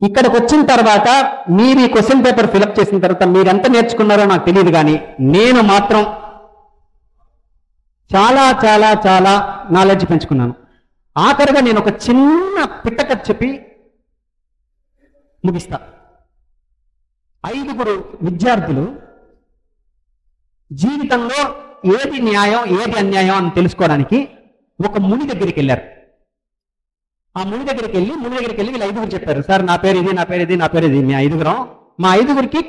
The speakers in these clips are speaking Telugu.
ఇక్కడికి వచ్చిన తర్వాత మీరు ఈ క్వశ్చన్ పేపర్ ఫిలప్ చేసిన తర్వాత మీరు ఎంత నేర్చుకున్నారో నాకు తెలియదు, కానీ నేను మాత్రం చాలా చాలా చాలా నాలెడ్జ్ పెంచుకున్నాను. ఆఖరిగా నేను ఒక చిన్న పిట్టకథ చెప్పి ముగిస్తా. 5 విద్యార్థులు జీవితంలో ఏది న్యాయం ఏది అన్యాయం అని తెలుసుకోవడానికి ఒక ముని దగ్గరికి వెళ్ళారు. ఆ ముని దగ్గరికి వెళ్ళి వీళ్ళు 5 చెప్పారు, సార్ నా పేరు ఇది, నా పేరు ఇది, నా పేరు ఇది. మీ 5 మా 5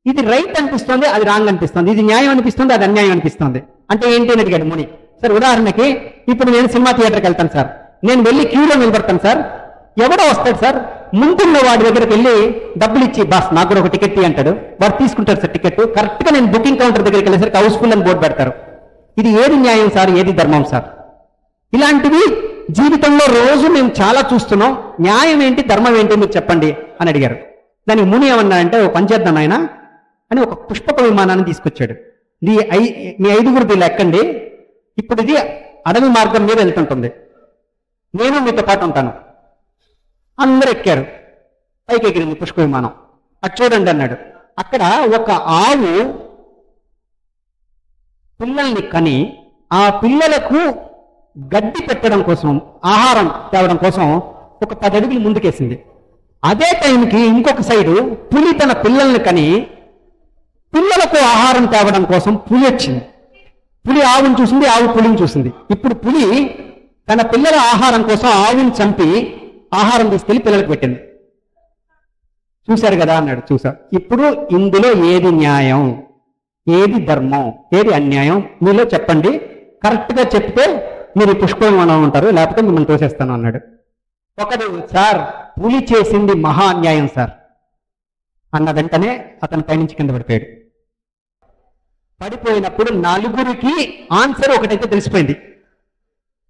ఇది రైట్ అనిపిస్తుంది, అది రాంగ్ అనిపిస్తుంది, ఇది న్యాయం అనిపిస్తుంది, అది అన్యాయం అనిపిస్తుంది. అంటే ఏంటి అని అడిగాడు ముని. సార్ ఉదాహరణకి ఇప్పుడు నేను సినిమా థియేటర్కి వెళ్తాను సార్, నేను వెళ్ళి క్యూలో నిలబడతాను సార్, ఎవడో వస్తాడు సార్, ముందున్న వాడి దగ్గరికి వెళ్ళి డబ్బులు ఇచ్చి బాస్ నాకు కూడా ఒక టికెట్ అంటాడు, వాడు తీసుకుంటారు సార్ టికెట్. కరెక్ట్ గా నేను బుకింగ్ కౌంటర్ దగ్గరికి వెళ్ళేసరికి హౌస్ఫుల్ అని బోర్డు పెడతారు. ఇది ఏది న్యాయం సార్, ఏది ధర్మం సార్? ఇలాంటివి జీవితంలో రోజు మేము చాలా చూస్తున్నాం. న్యాయం ఏంటి ధర్మం ఏంటి మీరు చెప్పండి అని అడిగారు. దానికి ముని ఏమన్నాడంటే, ఓ పని చేద్దాం ఆయన అని ఒక పుష్పక విమానాన్ని తీసుకొచ్చాడు. మీ 5 ఎక్కండి, ఇప్పుడు ఇది అడవి మార్గం మీద వెళ్తుంటుంది, నేను మీతో పాటు ఉంటాను. అందరూ ఎక్కారు, పైకి ఎగిరింది పుష్ప విమానం. అటు చూడండి అన్నాడు. అక్కడ ఒక ఆవు పిల్లల్ని కని ఆ పిల్లలకు గడ్డి పెట్టడం కోసం, ఆహారం తేవడం కోసం ఒక 10 అడుగులు ముందుకేసింది. అదే టైంకి ఇంకొక సైడు పులి తన పిల్లల్ని కని పిల్లలకు ఆహారం తేవడం కోసం పులి వచ్చింది. పులి ఆవుని చూసింది, ఆవు పులిని చూసింది. ఇప్పుడు పులి తన పిల్లల ఆహారం కోసం ఆవుని చంపి ఆహారం తీసుకెళ్లి పిల్లలకు పెట్టింది. చూశారు కదా అన్నాడు. చూశారు. ఇప్పుడు ఇందులో ఏది న్యాయం, ఏది ధర్మం, ఏది అన్యాయం మీలో చెప్పండి. కరెక్ట్ గా చెప్తే మీరు పుష్ప విమానం ఉంటారు, లేకపోతే మిమ్మల్ని తోసేస్తాను అన్నాడు. ఒకడు, సార్ పులి చేసింది మహా అన్యాయం సార్ అన్న వెంటనే అతను పైనుంచి కింద పడిపోయాడు. పడిపోయినప్పుడు 4 ఆన్సర్ ఒకటైతే తెలిసిపోయింది,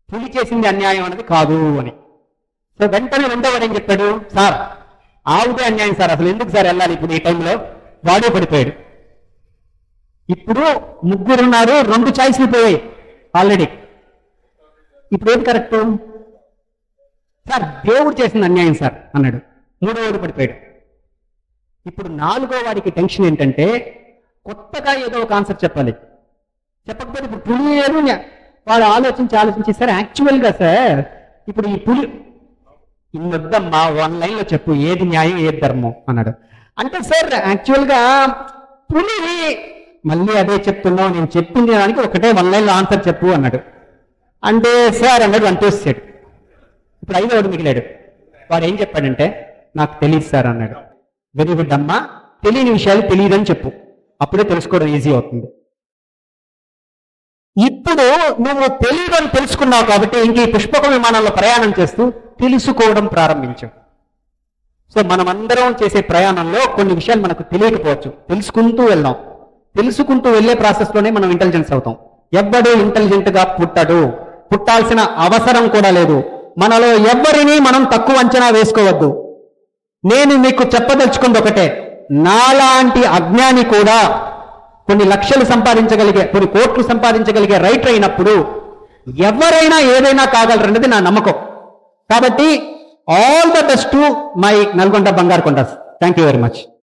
పులి చేసింది అన్యాయం అన్నది కాదు అని. సో వెంటనే రెండోవాడు ఏం చెప్పాడు, సార్ ఆవుదే అన్యాయం సార్, అసలు ఎందుకు సార్ వెళ్ళాలి ఇప్పుడు ఈ టైంలో? వాడే పడిపోయాడు. ఇప్పుడు 3 ఉన్నారు, 2 చాయిస్లు పోయాయి ఆల్రెడీ. ఇప్పుడు ఏది కరెక్ట్? సార్ దేవుడు చేసింది అన్యాయం సార్ అన్నాడు. 3వ పడిపోయాడు. ఇప్పుడు 4వ వాడికి టెన్షన్ ఏంటంటే కొత్తగా ఏదో ఒక ఆన్సర్ చెప్పాలి. చెప్పకపోతే ఇప్పుడు పులి లేదు. వాడు ఆలోచించి సార్ యాక్చువల్గా సార్ ఇప్పుడు ఈ పులి ఇన్నొద్దమ్మా 1 లైన్లో చెప్పు, ఏది న్యాయం ఏది ధర్మం అన్నాడు. అంటే సార్ యాక్చువల్గా పులి, మళ్ళీ అదే చెప్తున్నావు, నేను చెప్పింది దానికి ఒకటే 1 లైన్లో ఆన్సర్ చెప్పు అన్నాడు. అంటే సార్ అన్నాడు, అంటేసాడు. ఇప్పుడు 5వ మిగిలాడు. వాడు ఏం చెప్పాడంటే, నాకు తెలియదు సార్ అన్నాడు. వెరీ గుడ్ అమ్మా, తెలియని విషయాలు తెలియదని చెప్పు, అప్పుడే తెలుసుకోవడం ఈజీ అవుతుంది. ఇప్పుడు నువ్వు తెలియదని తెలుసుకున్నావు కాబట్టి ఇంక ఈ పుష్పక విమానంలో ప్రయాణం చేస్తూ తెలుసుకోవడం ప్రారంభించావు. సో మనమందరం చేసే ప్రయాణంలో కొన్ని విషయాలు మనకు తెలియకపోవచ్చు, తెలుసుకుంటూ వెళ్దాం. తెలుసుకుంటూ వెళ్లే ప్రాసెస్లోనే మనం ఇంటెలిజెన్స్ అవుతాం. ఎవ్వడూ ఇంటెలిజెంట్ గా పుట్టడు, పుట్టాల్సిన అవసరం కూడా లేదు. మనలో ఎవ్వరిని మనం తక్కువ అంచనా వేసుకోవద్దు. నేను మీకు చెప్పదలుచుకుంది ఒకటే, నాలాంటి అజ్ఞాని కూడా కొన్ని లక్షలు సంపాదించగలిగే, కొన్ని కోట్లు సంపాదించగలిగే రైటర్ అయినప్పుడు ఎవరైనా ఏదైనా కాగలరన్నది నా నమ్మకం. కాబట్టి all the best to my Nalgonda బంగారు కొండాస్. Thank you very much.